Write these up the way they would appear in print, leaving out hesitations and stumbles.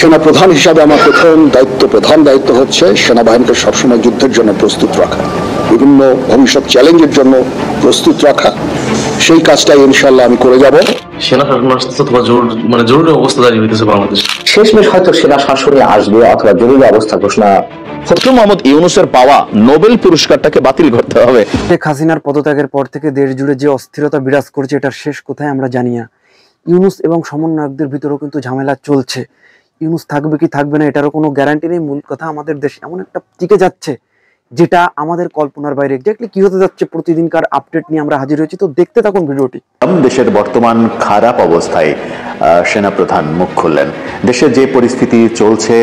সেনাপ্রধান হিসাবে আমার প্রধান দায়িত্ব হচ্ছে সেনাবাহিনীকে সবসময় যুদ্ধের জন্য প্রস্তুত রাখা, বিভিন্ন ভবিষ্যৎ চ্যালেঞ্জের জন্য প্রস্তুত রাখা। সেই কাজটাই ইনশাআল্লাহ আমি করে যাব। সেনা শাসন অথবা জরুরি অবস্থা জারি হইতেছে বাংলাদেশ। শেষমেশ হয়তো সেনা শাসনই আসবে অথবা জরুরি অবস্থা ঘোষণা। ডক্টর মোহাম্মদ ইউনূসের পাওয়া নোবেল পুরস্কারটাকে বাতিল করতে হবে। শেখ হাসিনার পদত্যাগের পর থেকে দেশ জুড়ে যে অস্থিরতা বিরাজ করছে, এটার শেষ কোথায় আমরা জানি না। ইউনূস এবং সমন্বয়কদের ভিতরেও কিন্তু ঝামেলা চলছে। ইউনূস থাকবে কি থাকবে না এটারও কোনো গ্যারান্টি নেই। মূল কথা, আমাদের দেশ এমন একটা টিকে যাচ্ছে যেটা আমাদের কল্পনার বাইরে। এক্স্যাক্টলি কি হতে যাচ্ছে প্রতিদিনকার আপডেট নিয়ে আমরা হাজির হয়েছি, তো দেখতে থাকুন ভিডিওটি। দেশের বর্তমান খারাপ অবস্থায় সেনাপ্রধান মুখ খুললেন। দেশের যে পরিস্থিতি চলছে,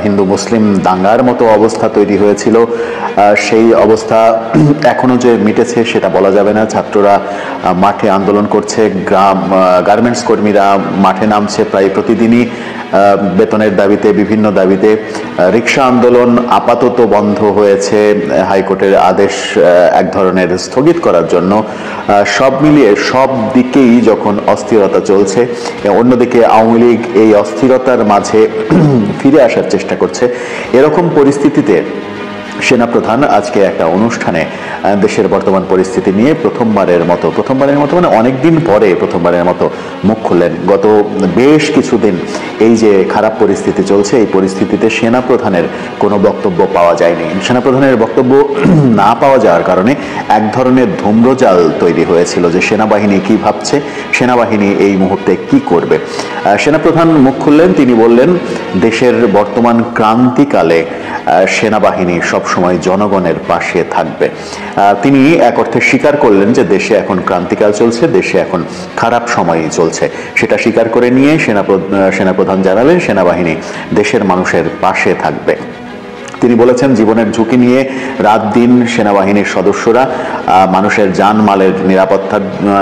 হিন্দু মুসলিম দাঙ্গার মতো অবস্থা তৈরি হয়েছিল, সেই অবস্থা এখনো যে মিটেছে সেটা বলা যাবে না। ছাত্ররা মাঠে আন্দোলন করছে, গার্মেন্টস কর্মীরা মাঠে নামছে প্রায় প্রতিদিনই বেতনের দাবিতে, বিভিন্ন দাবিতে। রিক্সা আন্দোলন আপাতত বন্ধ হয়েছে হাইকোর্টের আদেশ এক ধরনের স্থগিত করার জন্য। সব মিলিয়ে সব দিকেই যখন অস্থিরতা চলছে, অন্যদিকে আওয়ামী লীগ এই অস্থিরতার মাঝে ফিরে আসার চেষ্টা করছে। এরকম পরিস্থিতিতে সেনাপ্রধান আজকে একটা অনুষ্ঠানে দেশের বর্তমান পরিস্থিতি নিয়ে প্রথমবারের মতো মানে অনেকদিন পরে প্রথমবারের মতো মুখ খুললেন। গত বেশ কিছুদিন এই যে খারাপ পরিস্থিতি চলছে, এই পরিস্থিতিতে সেনাপ্রধানের কোনো বক্তব্য পাওয়া যায়নি। সেনাপ্রধানের বক্তব্য না পাওয়া যাওয়ার কারণে এক ধরনের ধূম্রজাল তৈরি হয়েছিল যে সেনাবাহিনী কি ভাবছে, সেনাবাহিনী এই মুহূর্তে কি করবে। সেনাপ্রধান মুখ খুললেন, তিনি বললেন দেশের বর্তমান ক্রান্তিকালে সেনাবাহিনী সবসময় জনগণের পাশে থাকবে। তিনি এক অর্থে স্বীকার করলেন যে দেশে এখন ক্রান্তিকাল চলছে, দেশে এখন খারাপ সময়ই চলছে। সেটা স্বীকার করে নিয়ে সেনাপ্রধান জানালেন সেনাবাহিনী দেশের মানুষের পাশে থাকবে। তিনি বলেছেন জীবনের ঝুঁকি নিয়ে রাত দিন সেনাবাহিনীর সদস্যরা মানুষের জানমালের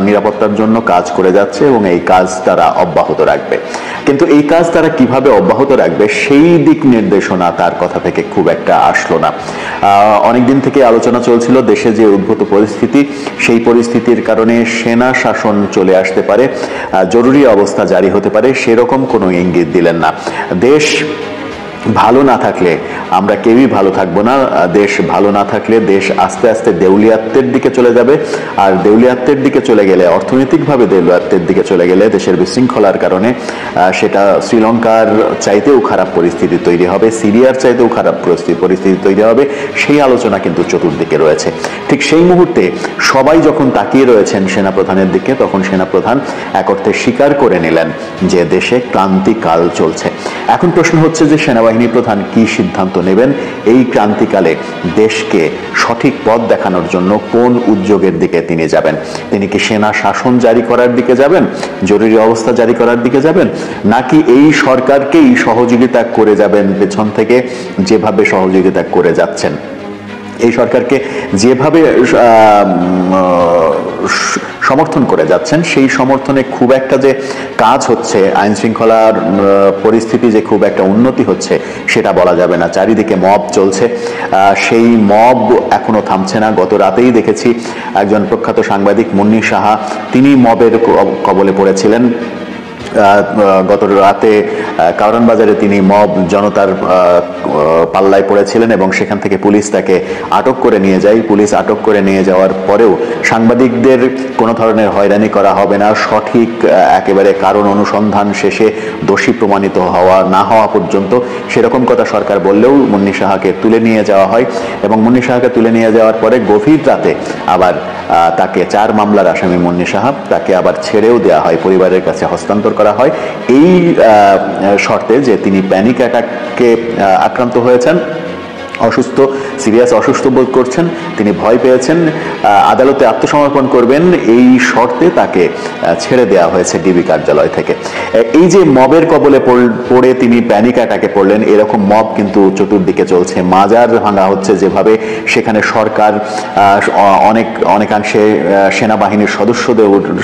নিরাপত্তার জন্য কাজ করে যাচ্ছে এবং এই কাজ তারা অব্যাহত রাখবে। কিন্তু এই কাজ তারা কিভাবে অব্যাহত রাখবে সেই দিক নির্দেশনা তার কথা থেকে খুব একটা আসলো না। অনেকদিন থেকে আলোচনা চলছিল দেশে যে উদ্ভূত পরিস্থিতি, সেই পরিস্থিতির কারণে সেনা শাসন চলে আসতে পারে, জরুরি অবস্থা জারি হতে পারে, সেরকম কোনো ইঙ্গিত দিলেন না। দেশ ভালো না থাকলে আমরা কেউই ভালো থাকবো না। দেশ ভালো না থাকলে দেশ আস্তে আস্তে দেউলিয়াত্বের দিকে চলে যাবে। আর দেউলিয়াত্বের দিকে চলে গেলে, অর্থনৈতিকভাবে দেউলিয়াত্বের দিকে চলে গেলে দেশের বিশৃঙ্খলার কারণে সেটা শ্রীলঙ্কার চাইতেও খারাপ পরিস্থিতি তৈরি হবে, সিরিয়ার চাইতেও খারাপ পরিস্থিতি তৈরি হবে। সেই আলোচনা কিন্তু চতুর্দিকে রয়েছে। ঠিক সেই মুহূর্তে সবাই যখন তাকিয়ে রয়েছেন সেনাপ্রধানের দিকে, তখন সেনাপ্রধান এক অর্থে স্বীকার করে নিলেন যে দেশে ক্রান্তিকাল চলছে। এখন প্রশ্ন হচ্ছে যে সেনাবাহিনী প্রধান কি সিদ্ধান্ত নেবেন এই ক্রান্তিকালে দেশকে সঠিক পথ দেখানোর জন্য, কোন উদ্যোগের দিকে তিনি যাবেন। তিনি কি সেনা শাসন জারি করার দিকে যাবেন, জরুরি অবস্থা জারি করার দিকে যাবেন, নাকি এই সরকারকেই সহযোগিতা করে যাবেন পেছন থেকে যেভাবে সহযোগিতা করে যাচ্ছেন। এই সরকারকে যেভাবে সমর্থন করে যাচ্ছেন, সেই সমর্থনে খুব একটা যে কাজ হচ্ছে, আইন শৃঙ্খলার পরিস্থিতি যে খুব একটা উন্নতি হচ্ছে সেটা বলা যাবে না। চারিদিকে মব চলছে, সেই মব এখনো থামছে না। গত রাতেই দেখেছি একজন প্রখ্যাত সাংবাদিক মুন্নি সাহা, তিনি মবের কবলে পড়েছিলেন। গত রাতে কারওয়ান বাজারে তিনি মব জনতার পাল্লায় পড়েছিলেন এবং সেখান থেকে পুলিশ তাকে আটক করে নিয়ে যায়। পুলিশ আটক করে নিয়ে যাওয়ার পরেও সাংবাদিকদের কোনো ধরনের হয়রানি করা হবে না, সঠিক একেবারে কারণ অনুসন্ধান শেষে দোষী প্রমাণিত হওয়া না হওয়া পর্যন্ত, সেরকম কথা সরকার বললেও মুন্নি সাহাকে তুলে নিয়ে যাওয়া হয়। এবং মুন্নি সাহাকে তুলে নিয়ে যাওয়ার পরে গভীর রাতে আবার তাকে 4 মামলার আসামি মুন্নি সাহা, তাকে আবার ছেড়েও দেওয়া হয়, পরিবারের কাছে হস্তান্তর করা হয় এই শর্তে যে তিনি প্যানিক অ্যাটাকে আক্রান্ত হয়েছেন, অসুস্থ, সিরিয়াস অসুস্থ বোধ করছেন, তিনি ভয় পেয়েছেন, আদালতে আত্মসমর্পণ করবেন, এই শর্তে তাকে ছেড়ে দেওয়া হয়েছে ডিবি কার্যালয় থেকে। এই যে মবের কবলে পড়ে তিনি প্যানিক অ্যাটাকে পড়লেন, এরকম মব কিন্তু চতুর্দিকে চলছে। মাজার ভাঙা হচ্ছে যেভাবে, সেখানে সরকার অনেকাংশে সেনাবাহিনীর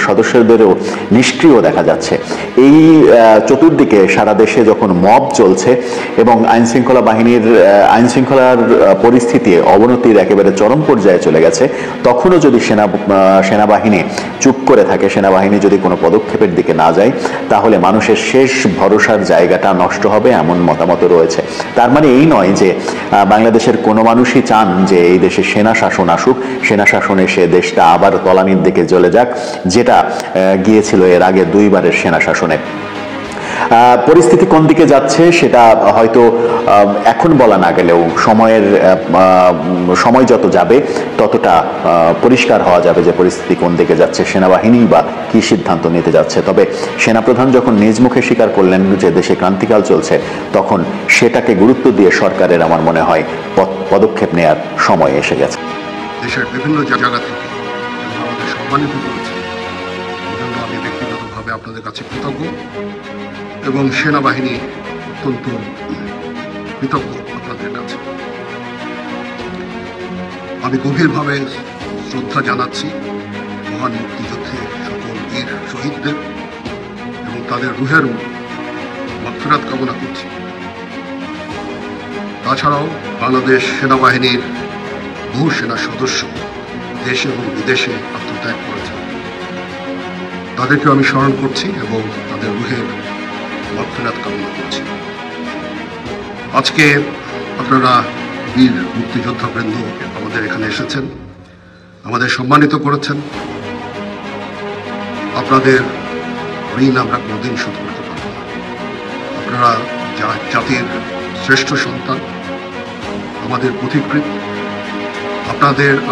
সদস্যদেরও নিষ্ক্রিয় দেখা যাচ্ছে। এই চতুর্দিকে সারা দেশে যখন মব চলছে এবং আইনশৃঙ্খলা অবস্থার পরিস্থিতি অবনতির একেবারে চরম পর্যায়ে চলে গেছে, তখনও যদি সেনাবাহিনী চুপ করে থাকে, সেনাবাহিনী যদি কোনো পদক্ষেপের দিকে না যায়, তাহলে মানুষের শেষ ভরসার জায়গাটা নষ্ট হবে, এমন মতামত রয়েছে। তার মানে এই নয় যে বাংলাদেশের কোনো মানুষই চান যে এই দেশে সেনা শাসন আসুক, সেনা শাসনে সে দেশটা আবার তলানির দিকে চলে যাক, যেটা গিয়েছিল এর আগে 2 বারের সেনা শাসনে। পরিস্থিতি কোন দিকে যাচ্ছে সেটা হয়তো এখন বলা না গেলেও সময় যত যাবে ততটা পরিষ্কার হওয়া যাবে যে পরিস্থিতি কোন দিকে যাচ্ছে, সেনাবাহিনী বা কি সিদ্ধান্ত নিতে যাচ্ছে। তবে সেনাপ্রধান যখন নিজ মুখে স্বীকার করলেন যে দেশে ক্রান্তিকাল চলছে, তখন সেটাকে গুরুত্ব দিয়ে সরকারের আমার মনে হয় পদক্ষেপ নেওয়ার সময় এসে গেছে। দেশের বিভিন্ন জায়গা থেকে আমাদের সম্মানিত করেছে, এজন্য আমি ব্যক্তিগতভাবে আপনাদের কাছে কৃতজ্ঞ এবং সেনাবাহিনী অত্যন্ত কৃতজ্ঞ আপনাদের কাছে। আমি গভীরভাবে শ্রদ্ধা জানাচ্ছি মহান মুক্তিযুদ্ধে সকল বীর শহীদদের এবং তাদের রুহের মাগফিরাত কামনা করছি। তাছাড়াও বাংলাদেশ সেনাবাহিনীর বহু সেনা সদস্য দেশে এবং বিদেশে আত্মত্যাগ করেছেন, তাদেরকেও আমি স্মরণ করছি এবং তাদের রুহের মাগফিরাত কামনা করছি। আজকে আপনারা বীর মুক্তিযোদ্ধা বৃন্দ আমাদের এখানে এসেছেন, আমাদের সম্মানিত করেছেন। আপনাদের ঋণ আমরা কোনোদিন শোধ করতে পারব না। আপনারা জাতির শ্রেষ্ঠ সন্তান, আমাদের পথিকৃৎ।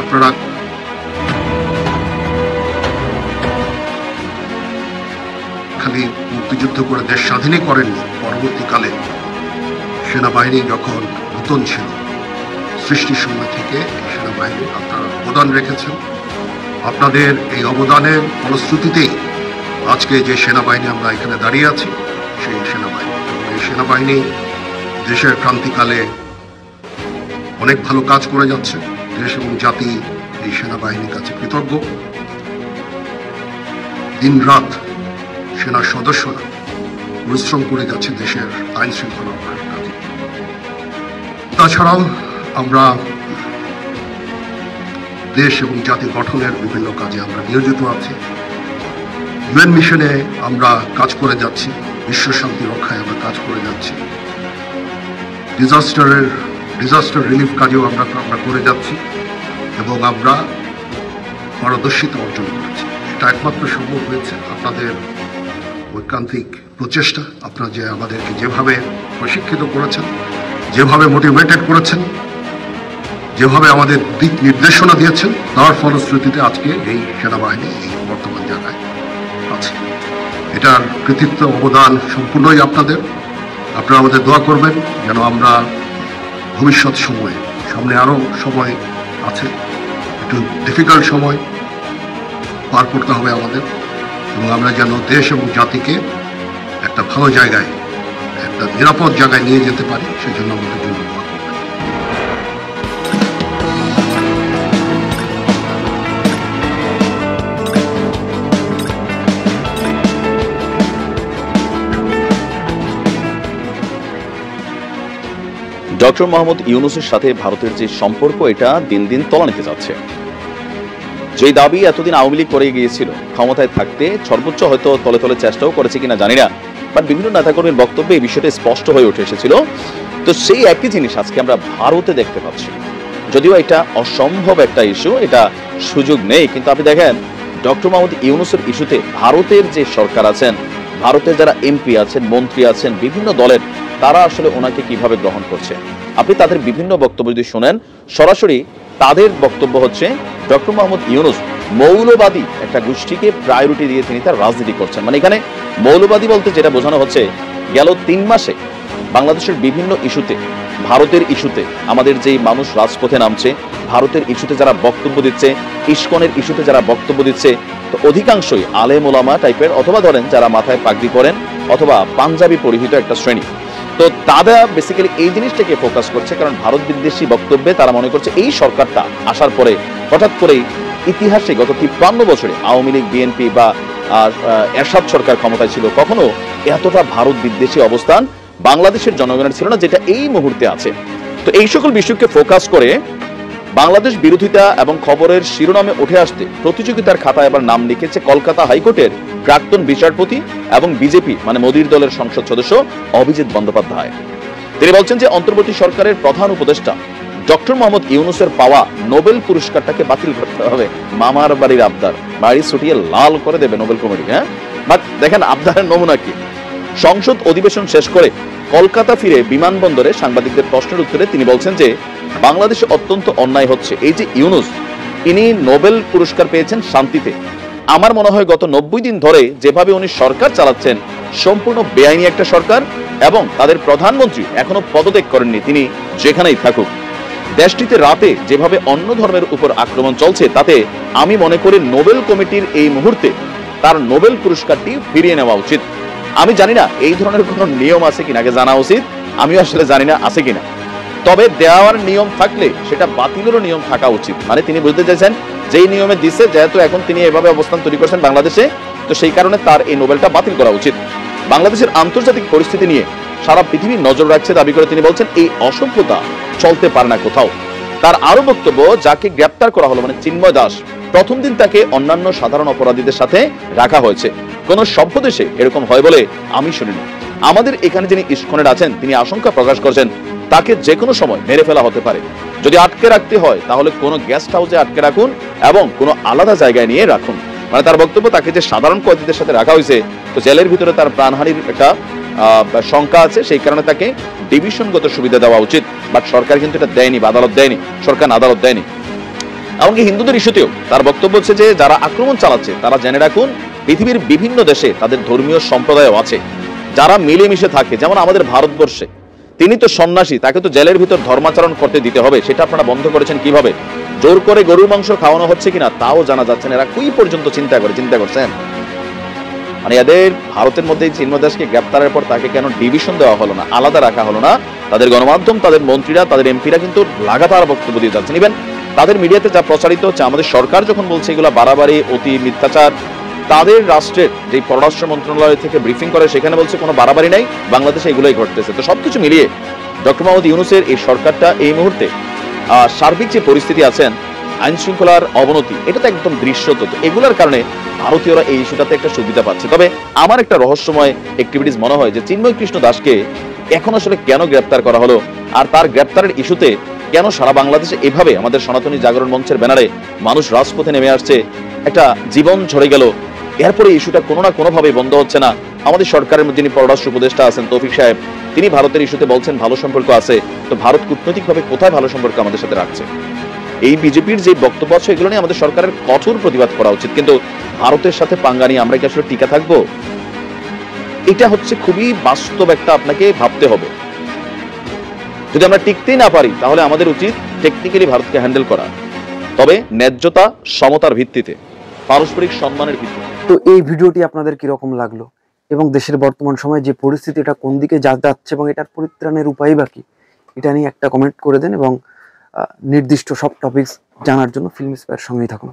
আপনারা খালি মুক্তিযুদ্ধ করে দেশ স্বাধীনই করেননি, পরবর্তীকালে সেনাবাহিনী যখন নতুন ছিল, সৃষ্টির সময় থেকে সেনাবাহিনী আপনারা অবদান রেখেছেন। আপনাদের এই অবদানের ফলশ্রুতিতেই আজকে যে সেনাবাহিনী আমরা এখানে দাঁড়িয়ে আছি, সেই সেনাবাহিনী। এই সেনাবাহিনী দেশের ক্রান্তিকালে অনেক ভালো কাজ করে যাচ্ছে। দেশ এবং জাতি এই সেনাবাহিনীর কাছে কৃতজ্ঞ। দিন রাত সেনা সদস্যরা পরিশ্রম করে যাচ্ছে দেশের আইন শৃঙ্খলা রক্ষার কাজে। তাছাড়াও আমরা দেশ এবং জাতি গঠনের বিভিন্ন কাজে আমরা নিয়োজিত আছি। ইউএন মিশনে আমরা কাজ করে যাচ্ছি, বিশ্ব শান্তি রক্ষায় আমরা কাজ করে যাচ্ছি। ডিজাস্টার রিলিফ কাজেও আমরা করে যাচ্ছি এবং আমরা পারদর্শিতা অর্জন করেছি। এটা একমাত্র সম্ভব হয়েছে আপনাদের ঐকান্তিক প্রচেষ্টা। আপনারা যে আমাদেরকে যেভাবে প্রশিক্ষিত করেছেন, যেভাবে মোটিভেটেড করেছেন, যেভাবে আমাদের দিক নির্দেশনা দিয়েছেন, তার ফলশ্রুতিতে আজকে এই সেনাবাহিনী এই বর্তমান জায়গায় আছে। এটার কৃতিত্ব অবদান সম্পূর্ণই আপনাদের। আপনারা আমাদের দোয়া করবেন যেন আমরা ভবিষ্যৎ সময়ে, সামনে আরও সময় আছে, একটু ডিফিকাল্ট সময় পার করতে হবে আমাদের, এবং আমরা যেন দেশ এবং জাতিকে একটা ভালো জায়গায়, একটা নিরাপদ জায়গায় নিয়ে যেতে পারি, সেই জন্য আমাদের জন্য দোয়া করবেন। ডক্টর মোহাম্মদ ইউনূসের সাথে ভারতের যে সম্পর্ক, এটা দিন দিন তলানিতে যাচ্ছে। যে দাবি এতদিন আওয়ামী লীগ করে গিয়েছিল ক্ষমতায় থাকতে, সর্বোচ্চ হয়তো তলে তলে চেষ্টাও করেছে কিনা জানি না, বাট বিভিন্ন নেতাকর্মীর বক্তব্যে এই বিষয়টা স্পষ্ট হয়ে উঠে এসেছিল। তো সেই একই জিনিস আজকে আমরা ভারতে দেখতে পাচ্ছি। যদিও এটা অসম্ভব একটা ইস্যু, এটা সুযোগ নেই, কিন্তু আপনি দেখেন ডক্টর মোহাম্মদ ইউনূসের ইস্যুতে ভারতের যে সরকার আছেন, ভারতের যারা এমপি আছেন, মন্ত্রী আছেন, বিভিন্ন দলের, তারা আসলে ওনাকে কিভাবে গ্রহণ করছে। আপনি তাদের বিভিন্ন বক্তব্য যদি শোনেন, সরাসরি তাদের বক্তব্য হচ্ছে ডক্টর মোহাম্মদ ইউনূস মৌলবাদী একটা গোষ্ঠীকে প্রায়োরিটি দিয়ে তিনি তার রাজনীতি করছেন। মানে এখানে মৌলবাদী বলতে যেটা বোঝানো হচ্ছে, গেল 3 মাসে বাংলাদেশের বিভিন্ন ইস্যুতে, ভারতের ইস্যুতে আমাদের যেই মানুষ রাজপথে নামছে, ভারতের ইস্যুতে যারা বক্তব্য দিচ্ছে, ইস্কনের ইস্যুতে যারা বক্তব্য দিচ্ছে, তো অধিকাংশই আলেম ওলামা টাইপের, অথবা ধরেন যারা মাথায় পাগড়ি পরেন অথবা পাঞ্জাবি পরিহিত একটা শ্রেণী। তো তারা বেসিক্যালি এই জিনিসটাকে ফোকাস করছে, কারণ ভারত বিদ্বেষী বক্তব্যে তারা মনে করছে এই সরকারটা আসার পরে হঠাৎ করেই ইতিহাসে গত 53 বছরে আওয়ামী লীগ, বিএনপি বা এরশাদ সরকার ক্ষমতায় ছিল, কখনো এতটা ভারত বিদ্বেষী অবস্থান বাংলাদেশের জনগণের ছিল না, যেটা এই মুহূর্তে আছে। তো এই সকল বিষয়কে ফোকাস করে বাংলাদেশ বিরোধিতা এবং খবরের শিরোনামে উঠে আসতে প্রতিযোগিতার খাতায় আবার নাম লিখেছে কলকাতা হাইকোর্টের প্রাক্তন বিচারপতি এবং বিজেপি মানে মোদীর দলের সংসদ সদস্য অভিজিৎ বন্দ্যোপাধ্যায়। তিনি বলছেন যে অন্তর্বর্তী সরকারের প্রধান উপদেষ্টা ডক্টর মোহাম্মদ ইউনূসের পাওয়া নোবেল পুরস্কারটাকে বাতিল করতে হবে। মামার বাড়ির আবদার, বাড়ি ছুটিয়ে লাল করে দেবে নোবেল কমিটি। হ্যাঁ, বাট দেখেন আবদারের নমুনা কি। সংসদ অধিবেশন শেষ করে কলকাতা ফিরে বিমানবন্দরে সাংবাদিকদের প্রশ্নের উত্তরে তিনি বলছেন যে বাংলাদেশে অত্যন্ত অন্যায় হচ্ছে। এই যে ইউনূস, ইনি নোবেল পুরস্কার পেয়েছেন শান্তিতে। আমার মনে হয় গত 90 দিন ধরে যেভাবে উনি সরকার চালাচ্ছেন সম্পূর্ণ বেআইনি একটা সরকার, এবং তাদের প্রধানমন্ত্রী এখনো পদত্যাগ করেননি, তিনি যেখানেই থাকুক। দেশটিতে রাতে যেভাবে অন্য ধর্মের উপর আক্রমণ চলছে, তাতে আমি মনে করি নোবেল কমিটির এই মুহূর্তে তার নোবেল পুরস্কারটি ফিরিয়ে নেওয়া উচিত। আমি জানি না এই ধরনের কোনো নিয়ম আছে কিনা, আগে জানা উচিত, আমিও আসলে জানি না আছে কিনা। তবে দেওয়ার নিয়ম থাকলে সেটা বাতিলেরও নিয়ম থাকা উচিত। মানে তিনি বুঝতে চাইছেন যেই নিয়মে দিচ্ছে, যেহেতু এখন তিনি এভাবে অবস্থান তৈরি করছেন বাংলাদেশে, তো সেই কারণে তার এই নোবেলটা বাতিল করা উচিত। বাংলাদেশের আন্তর্জাতিক পরিস্থিতি নিয়ে সারা পৃথিবী নজর রাখছে দাবি করে তিনি বলছেন এই অসভ্যতা চলতে পারে না কোথাও। তার আরো বক্তব্য, যাকে গ্রেপ্তার করা হলো মানে চিন্ময় দাস, প্রথম দিন তাকে অন্যান্য সাধারণ অপরাধীদের সাথে রাখা হয়েছে। কোন সভ্য দেশে এরকম হয় বলে আমি শুনিনি। আমাদের এখানে যিনি ইস্কনের আছেন তিনি আশঙ্কা প্রকাশ করছেন তাকে যে কোনো সময় মেরে ফেলা হতে পারে। যদি আটকে রাখতে হয় তাহলে কোনো গেস্ট হাউসে আটকে রাখুন এবং কোনো আলাদা জায়গায় নিয়ে রাখুন। মানে তার বক্তব্য, তাকে যে সাধারণ কয়েদিদের সাথে রাখা হয়েছে, তো জেলের ভিতরে তার প্রাণহানির একটা শঙ্কা আছে, সেই কারণে তাকে ডিভিশনগত সুবিধা দেওয়া উচিত। বাট সরকার কিন্তু এটা দেয়নি বা আদালত দেয়নি, সরকার আদালত দেয়নি। এমনকি হিন্দুদের ইস্যুতেও তার বক্তব্য হচ্ছে যে যারা আক্রমণ চালাচ্ছে তারা জেনে রাখুন পৃথিবীর বিভিন্ন দেশে তাদের ধর্মীয় সম্প্রদায়ও আছে যারা মিলেমিশে থাকে। যেমন আমাদের ভারতবর্ষে তিনি তো সন্ন্যাসী, তাকে তো জেলের ভিতর ধর্মাচরণ করতে দিতে হবে, সেটা আপনারা বন্ধ করেছেন কিভাবে? জোর করে গরুর মাংস খাওয়ানো হচ্ছে কিনা তাও জানা যাচ্ছে না। এরা কই পর্যন্ত চিন্তা করছেন? মানে এদের ভারতের মধ্যে চিন্ময় দাসকে গ্রেপ্তারের পর তাকে কেন ডিভিশন দেওয়া হলো না, আলাদা রাখা হলো না? তাদের গণমাধ্যম, তাদের মন্ত্রীরা, তাদের এমপিরা কিন্তু লাগাতার বক্তব্য দিয়ে যাচ্ছেন। ইভেন তাদের মিডিয়াতে যা প্রচারিত হচ্ছে, আমাদের সরকার যখন বলছে এগুলো বাড়াবাড়ি, অতি মিথ্যাচার, তাদের রাষ্ট্রের যে পররাষ্ট্র মন্ত্রণালয় থেকে ব্রিফিং করে সেখানে বলছে কোনো বাড়াবাড়ি নাই, বাংলাদেশে এগুলোই ঘটতেছে। তো সবকিছু মিলিয়ে ডক্টর মোহাম্মদ ইউনূসের এই সরকারটা এই মুহূর্তে সার্বিক যে পরিস্থিতি আছেন, আইন শৃঙ্খলার অবনতি, এটা তো একদম দৃশ্যত। তো এগুলোর কারণে ভারতীয়রা এই ইস্যুটাতে একটা সুবিধা পাচ্ছে। তবে আমার একটা রহস্যময় অ্যাক্টিভিটিস মনে হয় যে চিন্ময় কৃষ্ণ দাসকে এখন আসলে কেন গ্রেপ্তার করা হলো, আর তার গ্রেপ্তারের ইস্যুতে কেন সারা বাংলাদেশে এভাবে আমাদের সনাতনী জাগরণ মঞ্চের ব্যানারে মানুষ রাজপথে নেমে আসছে, একটা জীবন ঝরে গেল, এরপরে ইস্যুটা কোনো না কোনোভাবে বন্ধ হচ্ছে না। আমাদের সরকারের যিনি পররাষ্ট্র উপদেষ্টা আছেন তৌফিক সাহেব, তিনি ভারতের ইস্যুতে বলছেন ভালো সম্পর্ক আছে। তো ভারত কূটনৈতিকভাবে কোথায় ভালো সম্পর্ক আমাদের সাথে রাখছে? এই বিজেপির যে বক্তব্য আছে এগুলো নিয়ে আমাদের সরকারের কঠোর প্রতিবাদ করা উচিত। কিন্তু ভারতের সাথে পাঙ্গা নিয়ে আমরা কি আসলে টিকে থাকবো? এটা হচ্ছে খুবই বাস্তব একটা আপনাকে ভাবতে হবে। যদি আমরা টিকতেই না পারি তাহলে আমাদের উচিত টেকনিক্যালি ভারতকে হ্যান্ডেল করা, তবে ন্যায্যতা, সমতার ভিত্তিতে, পারস্পরিক সম্মানের ভিত্তিতে। তো এই ভিডিওটি আপনাদের কিরকম লাগলো এবং দেশের বর্তমান সময়ে যে পরিস্থিতি এটা কোন দিকে যাচ্ছে এবং এটার পরিত্রাণের উপায় বাকি, এটা নিয়ে একটা কমেন্ট করে দেন এবং নির্দিষ্ট সব টপিকস জানার জন্য ফিল্ম স্পায়ার সঙ্গেই থাকুন।